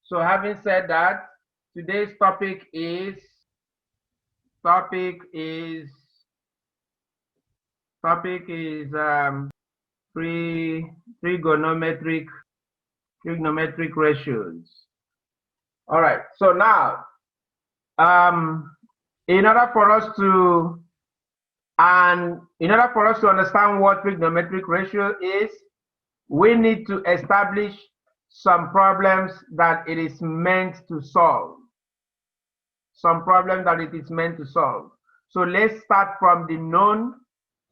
So having said that, today's topic is trigonometric ratios. All right. So now, in order for us to understand what trigonometric ratio is, we need to establish some problems that it is meant to solve. So let's start from the known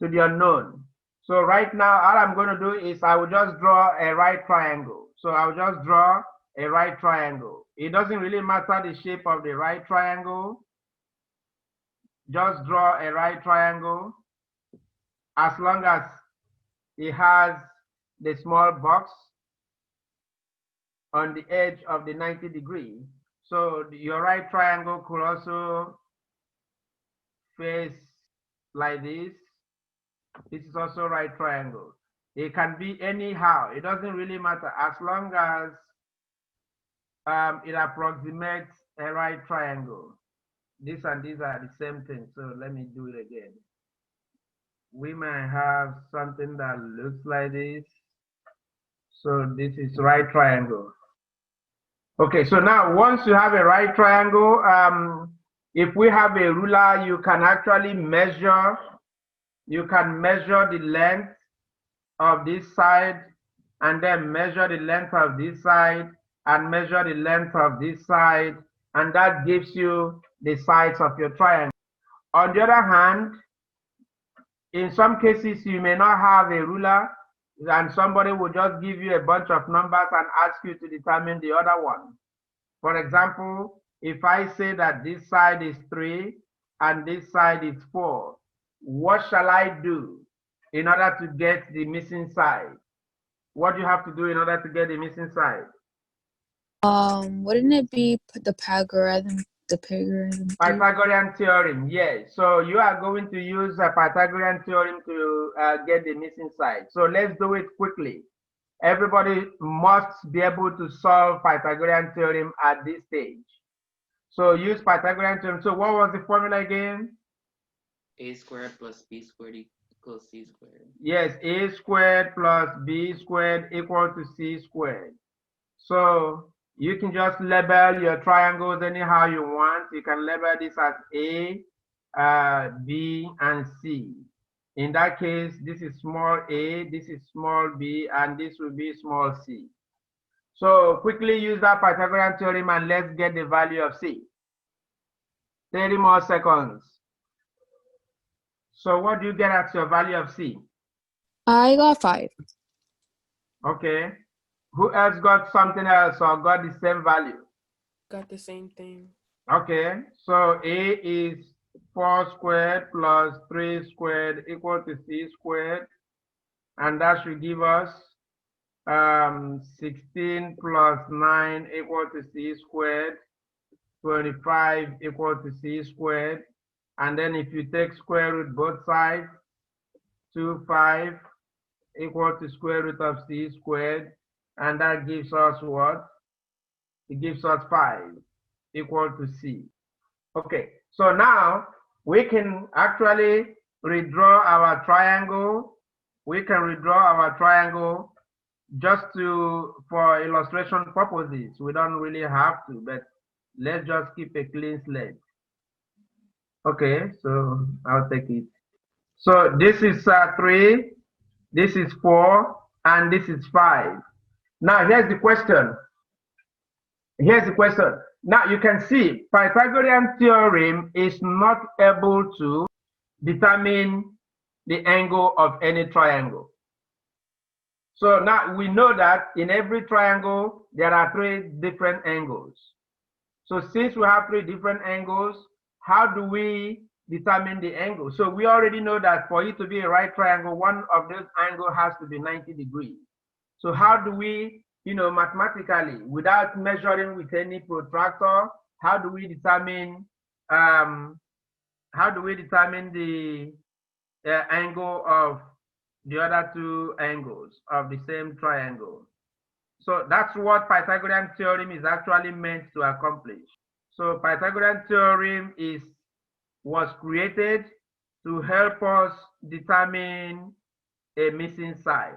to the unknown. So right now, all I'm going to do is I will just draw a right triangle. So I'll just draw a right triangle. It doesn't really matter the shape of the right triangle. Just draw a right triangle as long as it has the small box on the edge of the 90 degree. So your right triangle could also face like this. This is also right triangle. It can be anyhow. It doesn't really matter as long as it approximates a right triangle. This and these are the same thing. So let me do it again. We might have something that looks like this. So this is right triangle. Okay, so now once you have a right triangle, if we have a ruler, you can actually measure. You can measure the length of this side, and then measure the length of this side, and measure the length of this side, and that gives you the sides of your triangle. On the other hand, in some cases, you may not have a ruler, and somebody will just give you a bunch of numbers and ask you to determine the other one. For example, if I say that this side is 3 and this side is 4, what shall I do in order to get the missing side? What do you have to do in order to get the missing side? Wouldn't it be the Pythagorean theorem, yes. So you are going to use a Pythagorean theorem to get the missing side. So let's do it quickly. Everybody must be able to solve Pythagorean theorem at this stage. So use Pythagorean theorem. So what was the formula again? A squared plus b squared equals c squared. Yes, a squared plus b squared equal to c squared. So you can just label your triangles anyhow you want. You can label this as A, B, and C. In that case, this is small a, this is small b, and this will be small c. So quickly use that Pythagorean theorem and let's get the value of c. 30 more seconds. So what do you get as your value of c? I got 5. Okay. Who else got something else or got the same value? Got the same thing. Okay. So a is 4 squared plus 3 squared equal to c squared. And that should give us 16 plus 9 equal to c squared. 25 equal to c squared. And then if you take square root both sides, 25 equal to square root of c squared. And that gives us what? It gives us 5 equal to c. Okay, so now we can actually redraw our triangle. We can redraw our triangle just for illustration purposes. We don't really have to, but let's just keep a clean slate. Okay, so I'll take it. So this is 3, this is 4, and this is 5. Now here's the question. Now you can see Pythagorean theorem is not able to determine the angle of any triangle. So now we know that in every triangle there are 3 different angles. So since we have 3 different angles, how do we determine the angle? So we already know that for it to be a right triangle, one of those angles has to be 90 degrees. So how do we, mathematically, without measuring with any protractor, how do we determine the angle of the other 2 angles of the same triangle? So that's what Pythagorean theorem is actually meant to accomplish. So Pythagorean theorem was created to help us determine a missing side,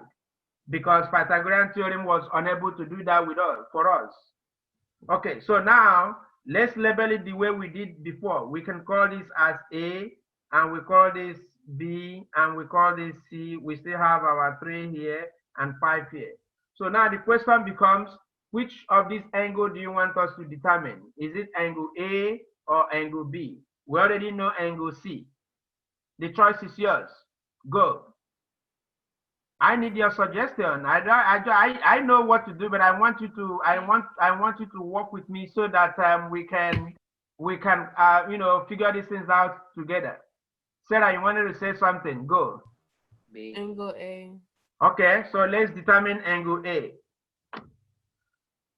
because Pythagorean theorem was unable to do that for us. Okay, so now let's label it the way we did before. We can call this as A, and we call this B, and we call this C. We still have our 3 here and 5 here. So now the question becomes, which of these angles do you want us to determine? Is it angle A or angle B? We already know angle C. The choice is yours. Go. I need your suggestion. I know what to do, but I want you to work with me so that we can figure these things out together. Sarah, you wanted to say something? Go. B. Angle A. Okay, so let's determine angle A.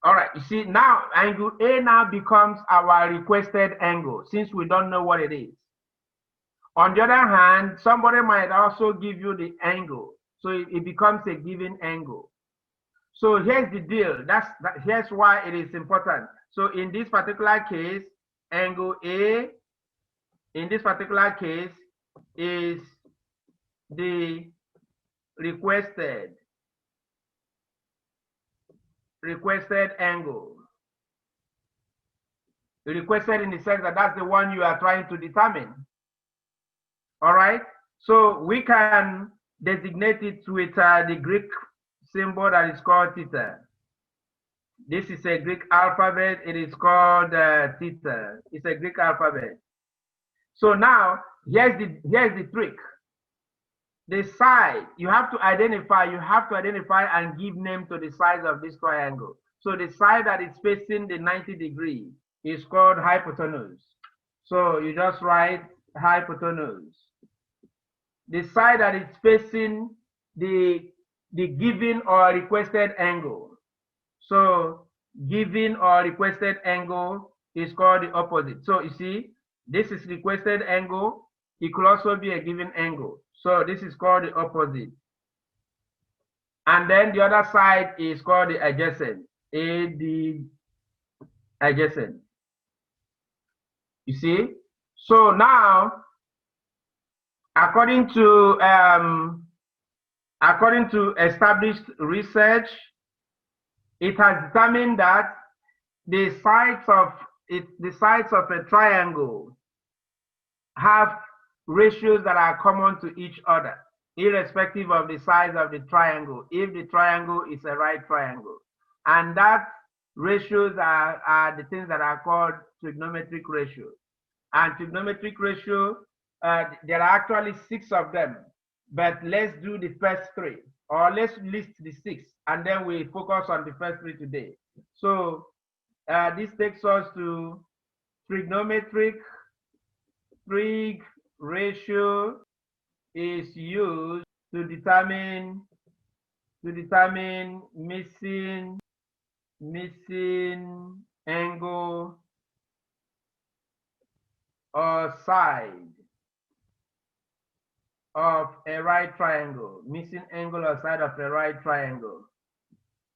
All right, you see now angle A now becomes our requested angle since we don't know what it is. On the other hand, somebody might also give you the angle. So it becomes a given angle. So here's the deal. Here's why it is important. So in this particular case, angle A, in this particular case, is the requested angle. Requested in the sense that that's the one you are trying to determine. All right. So we can designate it with the Greek symbol that is called theta. This is a Greek alphabet. It is called theta. It's a Greek alphabet. So now here's the trick. The side you have to identify and give name to the size of this triangle. So the side that is facing the 90 degree is called hypotenuse. So you just write hypotenuse. The side that is facing the given or requested angle. So given or requested angle is called the opposite. So you see, this is requested angle. It could also be a given angle. So this is called the opposite. And then the other side is called the adjacent. AD adjacent. You see? So now, according to established research, it has determined that the sides of a triangle have ratios that are common to each other, irrespective of the size of the triangle, if the triangle is a right triangle. And that ratios are the things that are called trigonometric ratios. And trigonometric ratio, there are actually 6 of them, but let's do the first 3, or let's list the 6, and then we focus on the first 3 today. So this takes us to trigonometric. Trig ratio is used to determine missing angle or side of a right triangle. Missing angle or side of a right triangle.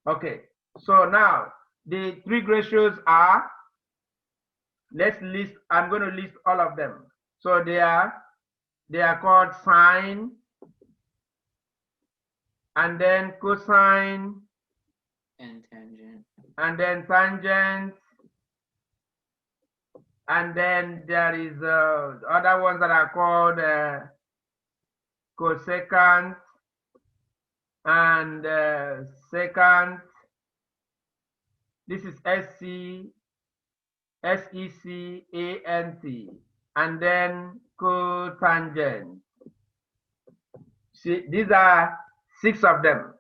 Okay, so now the trig ratios are, let's list, I'm going to list all of them. So they are called sine, and then cosine, And tangent. and then tangent, and then there is other ones that are called cosecant and secant. This is SECANT, and then cotangent. See, these are 6 of them.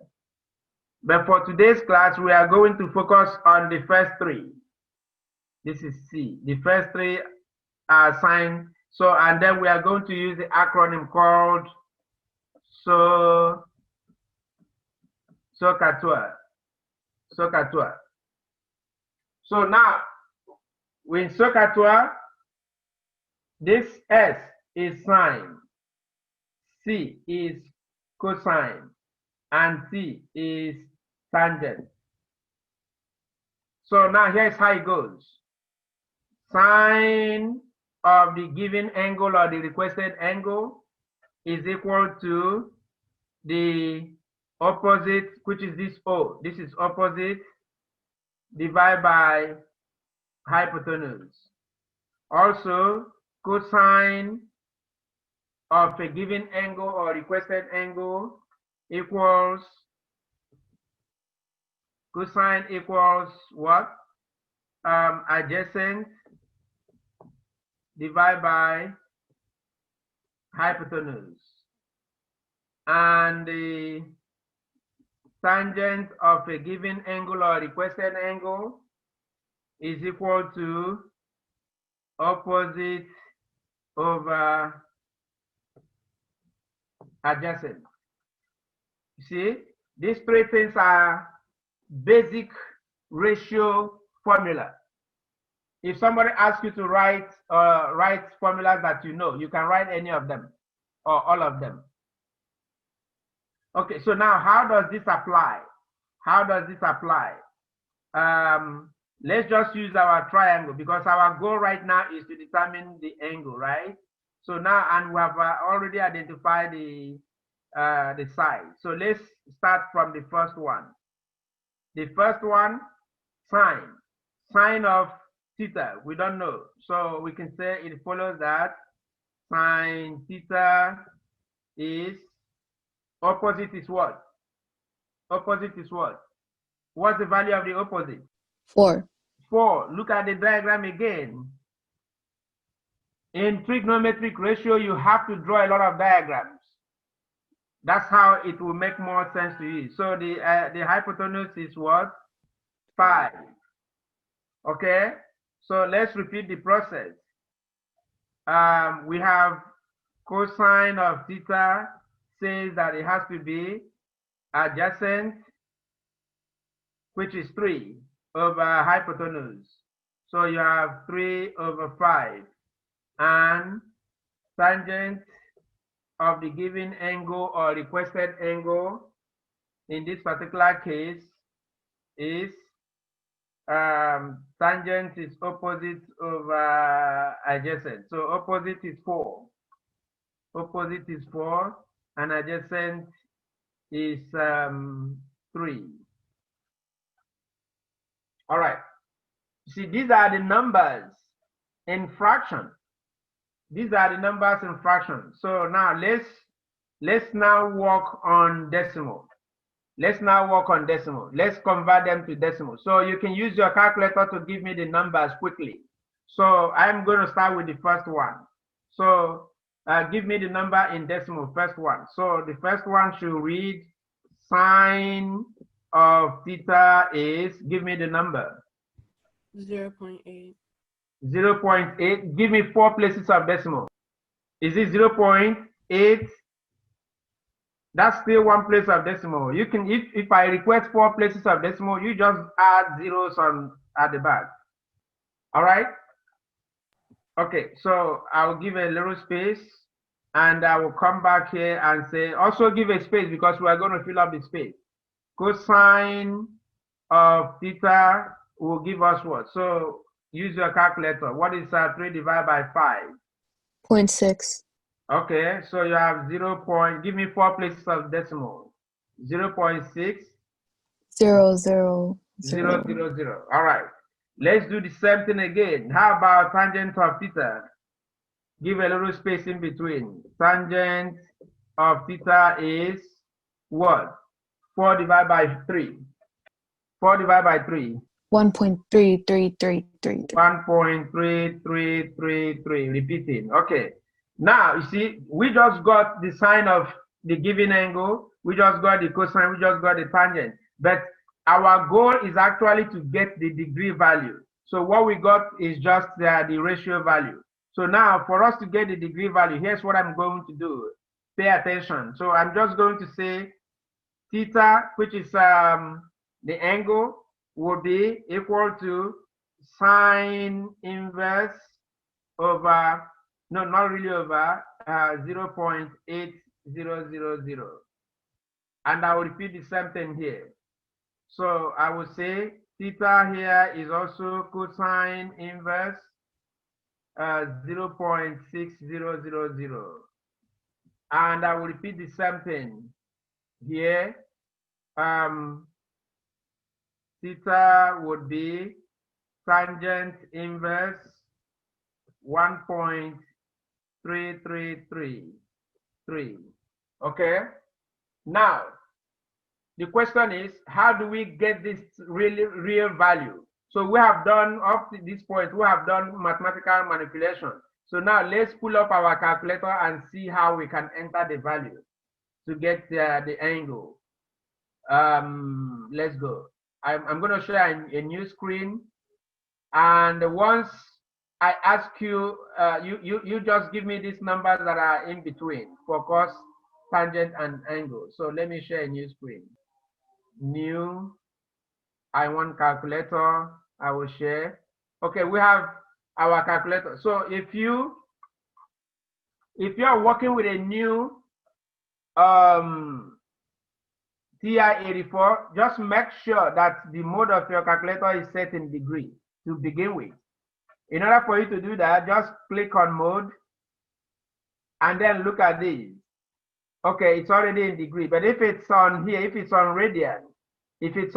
But for today's class, we are going to focus on the first 3. This is C. The first 3 are sine. So, and then we are going to use the acronym called SOHCAHTOA. SOHCAHTOA. So now, with SOHCAHTOA, this S is sine, C is cosine, and T is tangent. So now here's how it goes. Sine of the given angle or the requested angle is equal to the opposite, which is this O. This is opposite divided by hypotenuse. Also, cosine of a given angle or requested angle equals, cosine equals what? Adjacent divided by hypotenuse. And the tangent of a given angle or requested angle is equal to opposite over adjacent. You see, these three things are basic ratio formula. If somebody asks you to write formulas that you know, you can write any of them or all of them. Okay, so now how does this apply? How does this apply? Let's just use our triangle because our goal right now is to determine the angle, right? So now, and we have already identified the side. So let's start from the first one. The first one, sine. Sine of theta, we don't know. So we can say it follows that sine theta is, opposite is what? Opposite is what? What's the value of the opposite? 4. 4. Look at the diagram again. In trigonometric ratio, you have to draw a lot of diagrams. That's how it will make more sense to you. So the hypotenuse is what? 5. Okay. So let's repeat the process. We have cosine of theta says that it has to be adjacent, which is 3 over hypotenuse. So you have 3 over 5. And tangent of the given angle or requested angle in this particular case is tangent is opposite over adjacent. So opposite is 4. Opposite is 4 and adjacent is 3. All right. See, these are the numbers in fraction. These are the numbers in fraction. So now let's now work on decimal. Let's now work on decimal. Let's convert them to decimal. So you can use your calculator to give me the numbers quickly. So I'm going to start with the first one. So give me the number in decimal, first one. So the first one should read sine of theta is, give me the number. 0.8. 0.8. Give me 4 places of decimal. Is it 0.8? That's still 1 place of decimal. You can, if I request 4 places of decimal, you just add zeros on at the back. All right. Okay, so I'll give a little space and I will come back here and say, also give a space because we are going to fill up the space. Cosine of theta will give us what? So use your calculator. What is 3 divided by 5? 0.6. Okay, so you have 0. Give me 4 places of decimal. 0.6. 0, 0, 0, 0, 0. All right. Let's do the same thing again. How about tangent of theta? Give a little space in between. Tangent of theta is what? 4 divided by 3. 4 divided by 3. 1.3333. 1.3333. Repeating. Okay. Now, you see, we just got the sine of the given angle. We just got the cosine. We just got the tangent. But our goal is actually to get the degree value. So what we got is just the ratio value. So now, for us to get the degree value, here's what I'm going to do. Pay attention. So I'm just going to say theta, which is the angle, will be equal to sine inverse over, no, not really over, 0.8000. And I will repeat the same thing here. So I will say Theta here is also cosine inverse 0.6000. And I will repeat the same thing here. Theta would be tangent inverse 1.3333. Okay. Now, the question is, how do we get this real value? So we have done, up to this point, we have done mathematical manipulation. So now let's pull up our calculator and see how we can enter the value to get the angle. Let's go. I'm going to share a new screen. And once I ask you, you just give me these numbers that are in between for cos, tangent, and angle. So let me share a new screen. New, I want calculator, I will share. Okay, we have our calculator. So if you are working with a new TI-84, just make sure that the mode of your calculator is set in degree to begin with. In order for you to do that, just click on mode and then look at this. Okay, it's already in degree, but if it's on here, if it's on radian, if it's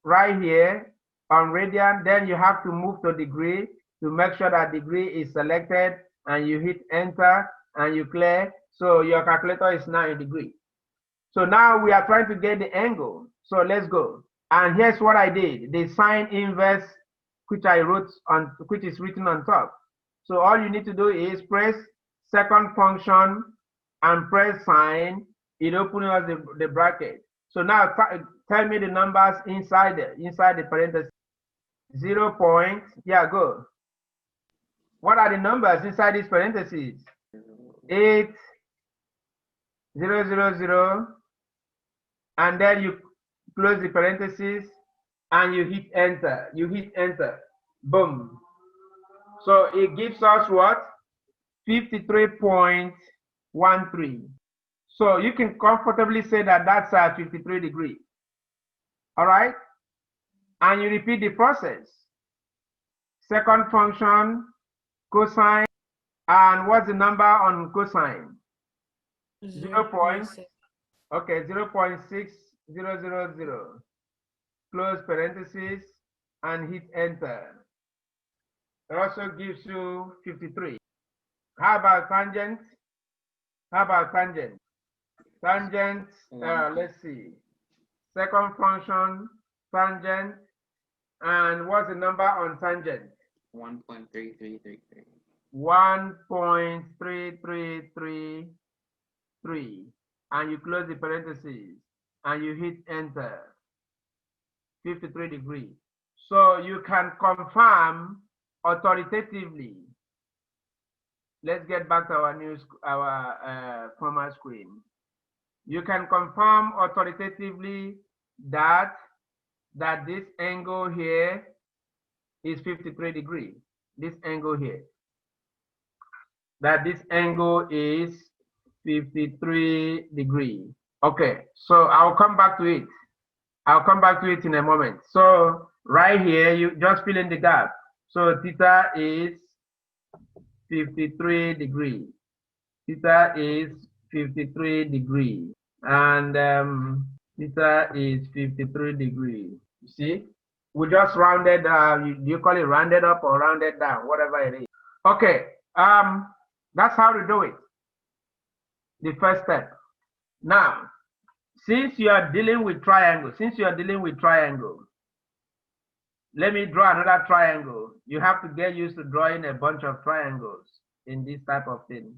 right here on radian, then you have to move to degree to make sure that degree is selected, and you hit enter and you clear. So your calculator is now in degree. So now we are trying to get the angle. So let's go. And here's what I did: the sine inverse, which I wrote on, which is written on top. So all you need to do is press second function and press sine. It opens up the bracket. So now tell me the numbers inside the parentheses. 0 point, yeah, go. What are the numbers inside these parentheses? 8, 0, 0, 0, and then you close the parentheses and you hit enter. You hit enter. Boom. So it gives us what? 53.13. So you can comfortably say that that's 53 degrees. All right? And you repeat the process. Second function, cosine. And what's the number on cosine? 0 point. Okay, 0.6000. Close parentheses and hit enter. It also gives you 53. How about tangent? How about tangent? Tangent, let's see. Second function, tangent. And what's the number on tangent? 1.3333. 1.3333. And you close the parentheses and you hit enter. 53 degrees. So you can confirm authoritatively. Let's get back to our former screen. You can confirm authoritatively that this angle here is 53 degrees. This angle here. That this angle is 53 degrees. Okay, so I'll come back to it. I'll come back to it in a moment. So right here, you just fill in the gap. So theta is 53 degrees. Theta is 53 degrees. And theta is 53 degrees. You see? We just rounded, you call it rounded up or rounded down, whatever it is. Okay, that's how to do it. The first step. Now, since you are dealing with triangle, let me draw another triangle. You have to get used to drawing a bunch of triangles in this type of thing.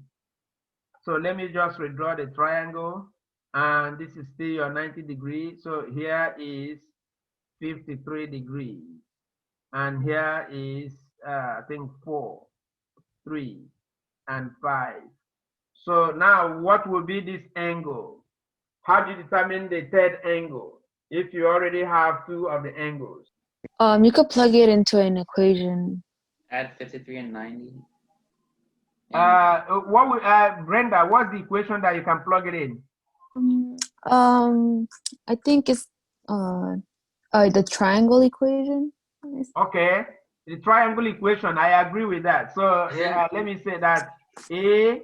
So let me just redraw the triangle, and this is still your 90 degrees. So here is 53 degrees, and here is I think 4, 3, and 5. So now what will be this angle? How do you determine the third angle if you already have 2 of the angles? You could plug it into an equation. Add 53 and 90. Brenda, what's the equation that you can plug it in? I think it's The triangle equation. Okay, the triangle equation, I agree with that. So let me say that A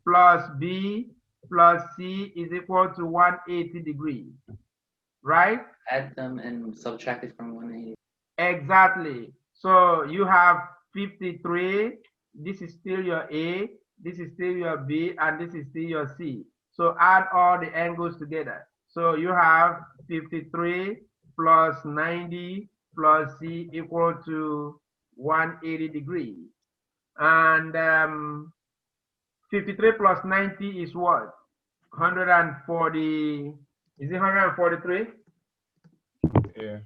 plus B plus C is equal to 180 degrees, right? Add them and subtract it from 180. Exactly. So you have 53. This is still your A, this is still your B, and this is still your C. So add all the angles together. So you have 53 plus 90 plus C equal to 180 degrees. And 53 plus 90 is what? 140. Is it 143? Yeah.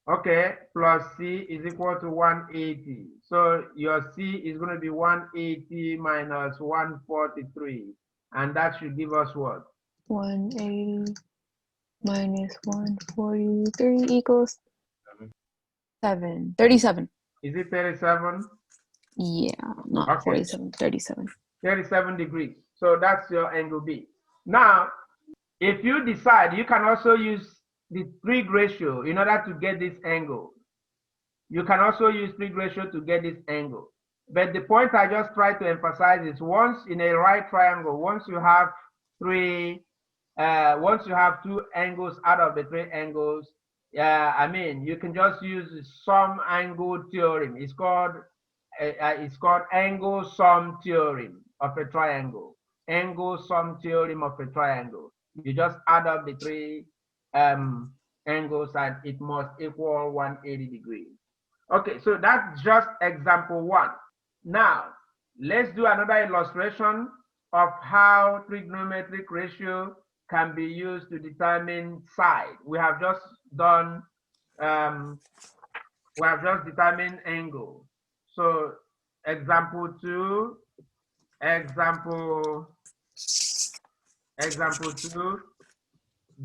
Okay, plus C is equal to 180. So your C is going to be 180 minus 143. And that should give us what? 180 minus 143 equals 37. Is it 37? Yeah, not Okay. 47, 37. 37 degrees. So that's your angle B. Now, if you decide, you can also use the Trig ratio in order to get this angle. You can also use Trig ratio to get this angle. But the point I just try to emphasize is once in a right triangle, once you have two angles out of the three angles, I mean, you can just use sum angle theorem. It's called angle sum theorem of a triangle. Angle sum theorem of a triangle. You just add up the three angles and it must equal 180 degrees. Okay, so that's just example one. Now, let's do another illustration of how trigonometric ratio can be used to determine side. We have just determined angle. So example two,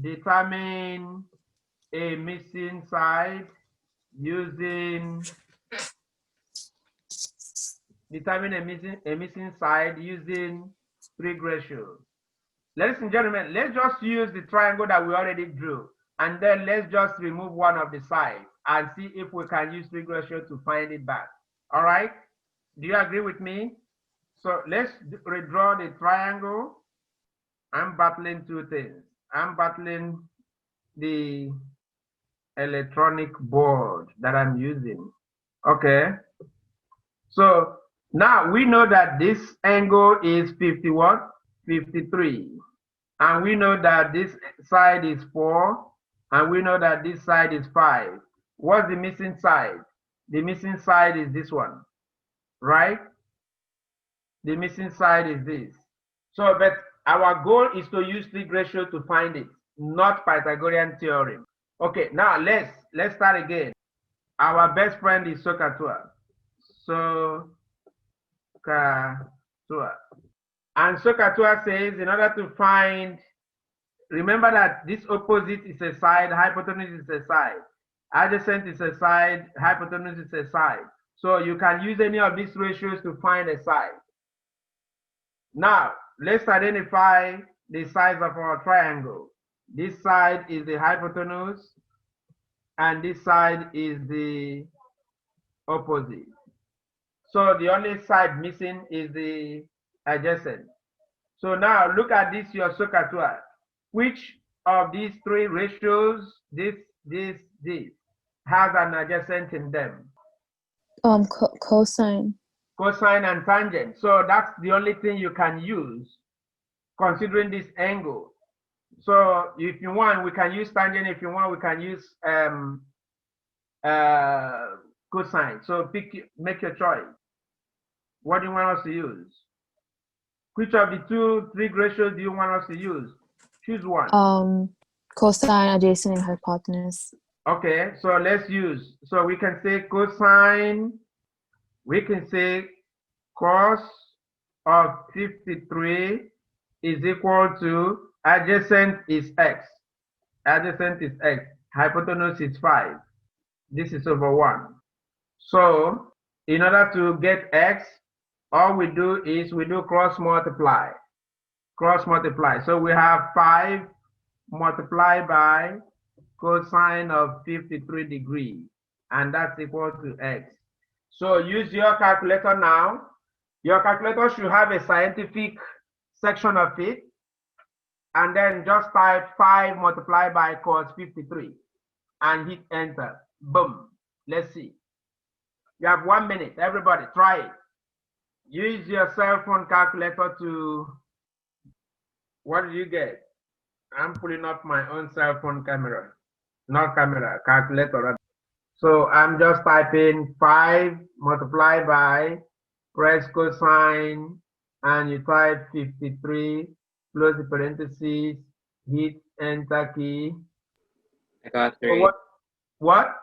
determine a missing side using Trig ratio. Ladies and gentlemen, let's just use the triangle that we already drew, and then let's just remove one of the sides and see if we can use Trig ratio to find it back. All right? Do you agree with me? So let's redraw the triangle. I'm battling two things. I'm battling the electronic board that I'm using. Okay. So now we know that this angle is 53. And we know that this side is 4. And we know that this side is 5. What's the missing side? The missing side is this one, right? The missing side is this. So, but our goal is to use Trig ratio to find it, not Pythagorean theorem. Okay, now let's start again. Our best friend is SOHCAHTOA. SOHCAHTOA. And SOHCAHTOA says in order to find, remember that this opposite is a side, hypotenuse is a side. Adjacent is a side, hypotenuse is a side. So you can use any of these ratios to find a side. Now, let's identify the sides of our triangle. This side is the hypotenuse, and this side is the opposite. So the only side missing is the adjacent. So now look at this, your SOHCAHTOA. Which of these three ratios, this, has an adjacent in them? Cosine. Cosine and tangent. So that's the only thing you can use considering this angle. So if you want, we can use tangent. If you want, we can use cosine. So make your choice. What do you want us to use? Which of the two Trig ratios do you want us to use? Choose one. Cosine, adjacent, and hypotenuse. Okay, so let's use. So we can say cosine. We can say cos of 53 is equal to adjacent is x. Adjacent is x. Hypotenuse is 5. This is over 1. So in order to get x, all we do is we do cross multiply. Cross multiply. So we have 5 multiplied by cosine of 53 degrees, and that's equal to x. So use your calculator now. Your calculator should have a scientific section of it, and then just type 5 multiplied by cos 53 and hit enter. Boom. Let's see. You have 1 minute. Everybody, try it. Use your cell phone calculator to, what did you get? I'm pulling up my own cell phone camera. Not camera, calculator. So I'm just typing 5 multiplied by, press cosine, and you type 53, close the parentheses, hit enter key. I got So 3. what?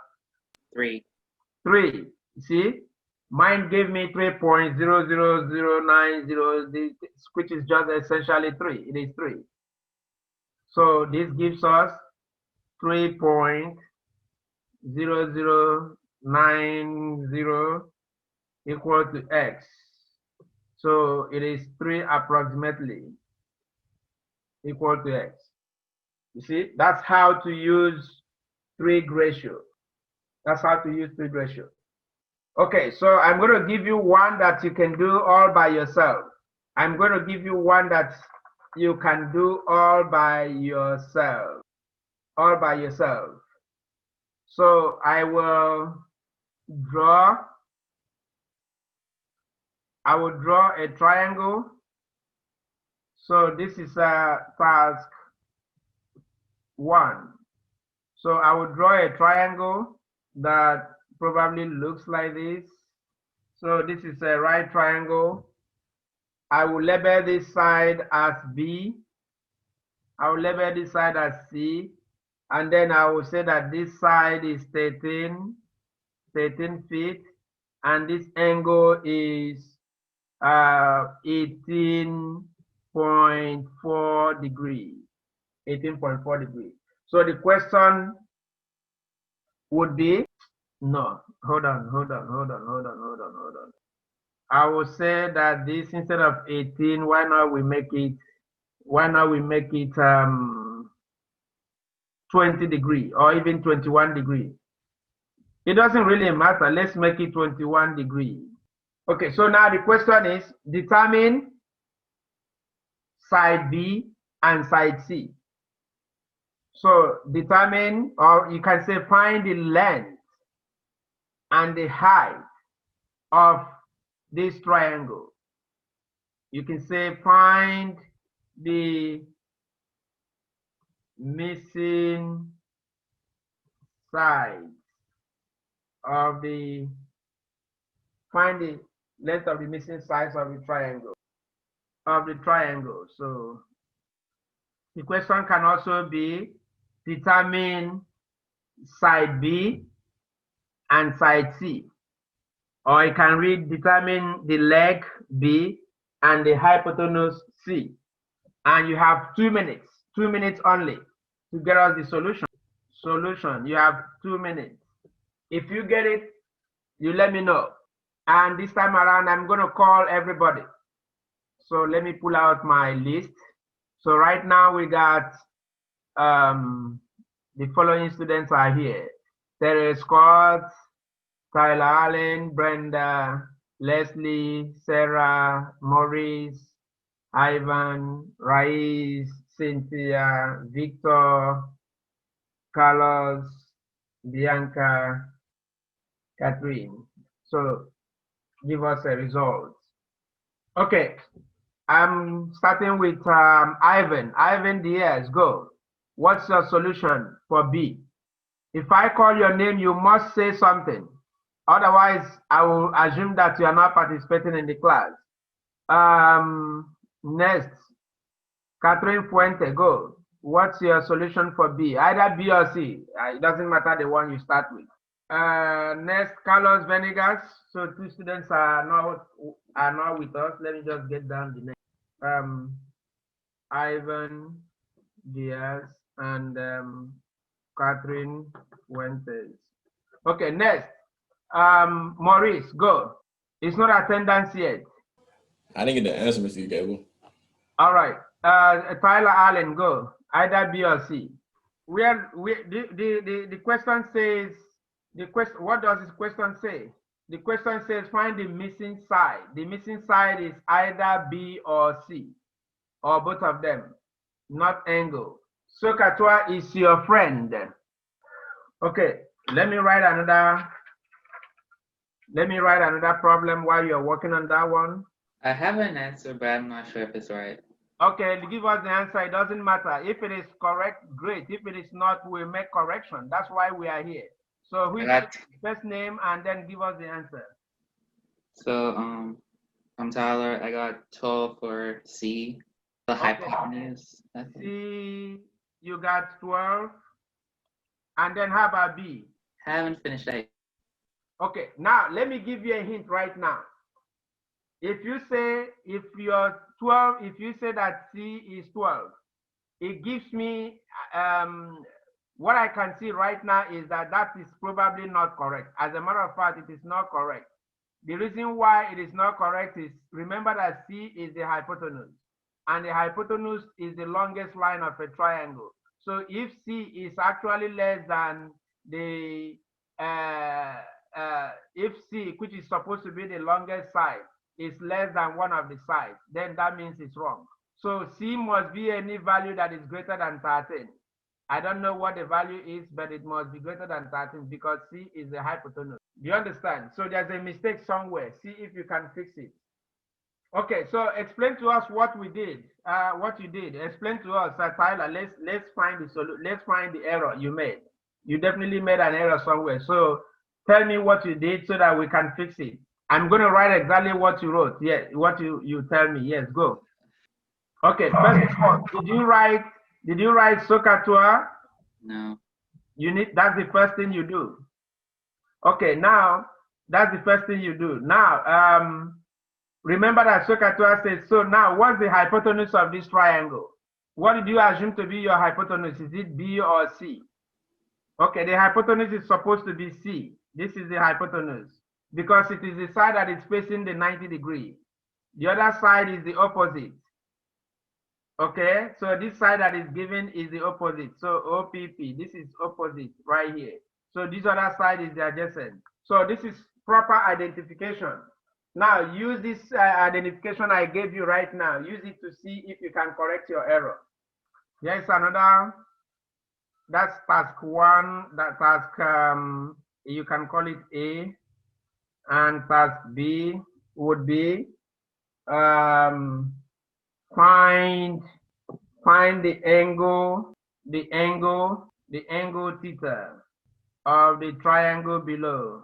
3. 3. See? Mine gave me 3.00090, which is just essentially 3. It is 3. So this gives us 3.0090 equal to x. So it is 3 approximately equal to x. You see, that's how to use Trig ratio. That's how to use Trig ratio. Okay, so I'm going to give you one that you can do all by yourself. I'm going to give you one that you can do all by yourself. All by yourself. So I will draw a triangle. So this is a task 1. So I will draw a triangle that probably looks like this. So this is a right triangle. I will label this side as B. I will label this side as C. And then I will say that this side is 13 feet. And this angle is 18.4 degrees. 18.4 degrees. So the question would be, no, hold on. I will say that this, instead of 18, why not we make it 20 degrees or even 21 degrees. It doesn't really matter. Let's make it 21 degrees. Okay, so now the question is determine side B and side C. So determine, or you can say find the length and the height of this triangle. You can say find the missing side of the, find the length of the missing sides of the triangle. So the question can also be determine side B and side C. Or you can read determine the leg B and the hypotenuse C. And you have 2 minutes, 2 minutes only to get us the solution. You have 2 minutes. If you get it, you let me know. And this time around, I'm going to call everybody. So let me pull out my list. So right now we got the following students are here: Terry Scott, Tyler Allen, Brenda, Leslie, Sarah, Maurice, Ivan, Raiz, Cynthia, Victor, Carlos, Bianca, Catherine. So give us a result. Okay, I'm starting with Ivan. Ivan Diaz, go. What's your solution for B? If I call your name, you must say something. Otherwise, I will assume that you are not participating in the class. Next, Catherine Fuente, go. What's your solution for B? Either B or C. It doesn't matter the one you start with. Next, Carlos Venegas. So 2 students are not with us. Let me just get down the name. Ivan Diaz and Catherine Fuentes. Okay, next. Maurice, go. It's not attendance yet. I didn't get the answer, Mr. Gable. All right. Tyler Allen, go. Either B or C. the question says, what does this question say? The question says find the missing side. The missing side is either B or C, or both of them, not angle. SOHCAHTOA is your friend. Okay, let me write another problem while you're working on that one. I have an answer, but I'm not sure if it's right. Okay, give us the answer. It doesn't matter. If it is correct, great. If it is not, we'll make correction. That's why we are here. So which first name and then give us the answer. So I'm Tyler. I got 12 for C. The hypotenuse. C, you got 12. And then how about B? Haven't finished that. Okay, now let me give you a hint right now. If you say that C is 12, it gives me what I can see right now is that is probably not correct. As a matter of fact, it is not correct. The reason why it is not correct is, remember that C is the hypotenuse, and the hypotenuse is the longest line of a triangle. So if C is actually less than the if C, which is supposed to be the longest side, is less than one of the sides, then that means it's wrong. So C must be any value that is greater than 13. I don't know what the value is, but it must be greater than 13 because C is the hypotenuse. Do you understand? So there's a mistake somewhere. See if you can fix it. Okay, so explain to us what we did, what you did. Explain to us, Tyler. Let's find the solution. Let's find the error you made. You definitely made an error somewhere. So tell me what you did so that we can fix it. I'm going to write exactly what you wrote. Yeah, what you tell me. Yes, go. Okay. First of all, did you write SOHCAHTOA? No. That's the first thing you do. Okay, now that's the first thing you do. Now, remember that SOHCAHTOA says, so now what's the hypotenuse of this triangle? What did you assume to be your hypotenuse? Is it B or C? Okay, the hypotenuse is supposed to be C. This is the hypotenuse because it is the side that is facing the 90 degree. The other side is the opposite. Okay, so this side that is given is the opposite. So OPP, this is opposite right here. So this other side is the adjacent. So this is proper identification. Now use this identification I gave you right now. Use it to see if you can correct your error. There's another, that's task 1, that task, you can call it A. And task B would be, find the angle theta of the triangle below,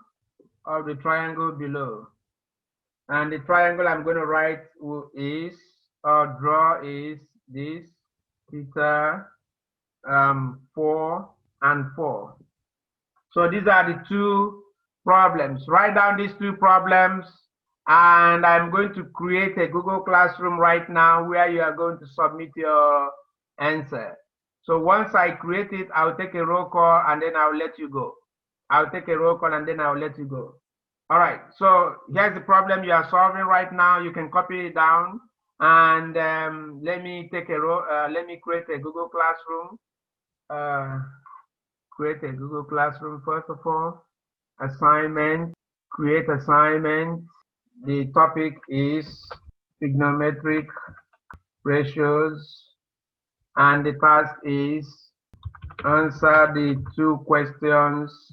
and the triangle I'm going to write is, or draw, is this theta 4 and 4. So these are the two problems. Write down these two problems, and I'm going to create a Google Classroom right now where you are going to submit your answer. So once I create it, I'll take a roll call and then I'll let you go. I'll take a roll call and then I'll let you go. All right, so here's the problem you are solving right now. You can copy it down, and let me take a let me create a Google Classroom. Create a Google Classroom first of all. Assignment, create assignment. The topic is trigonometric ratios, and the task is answer the two questions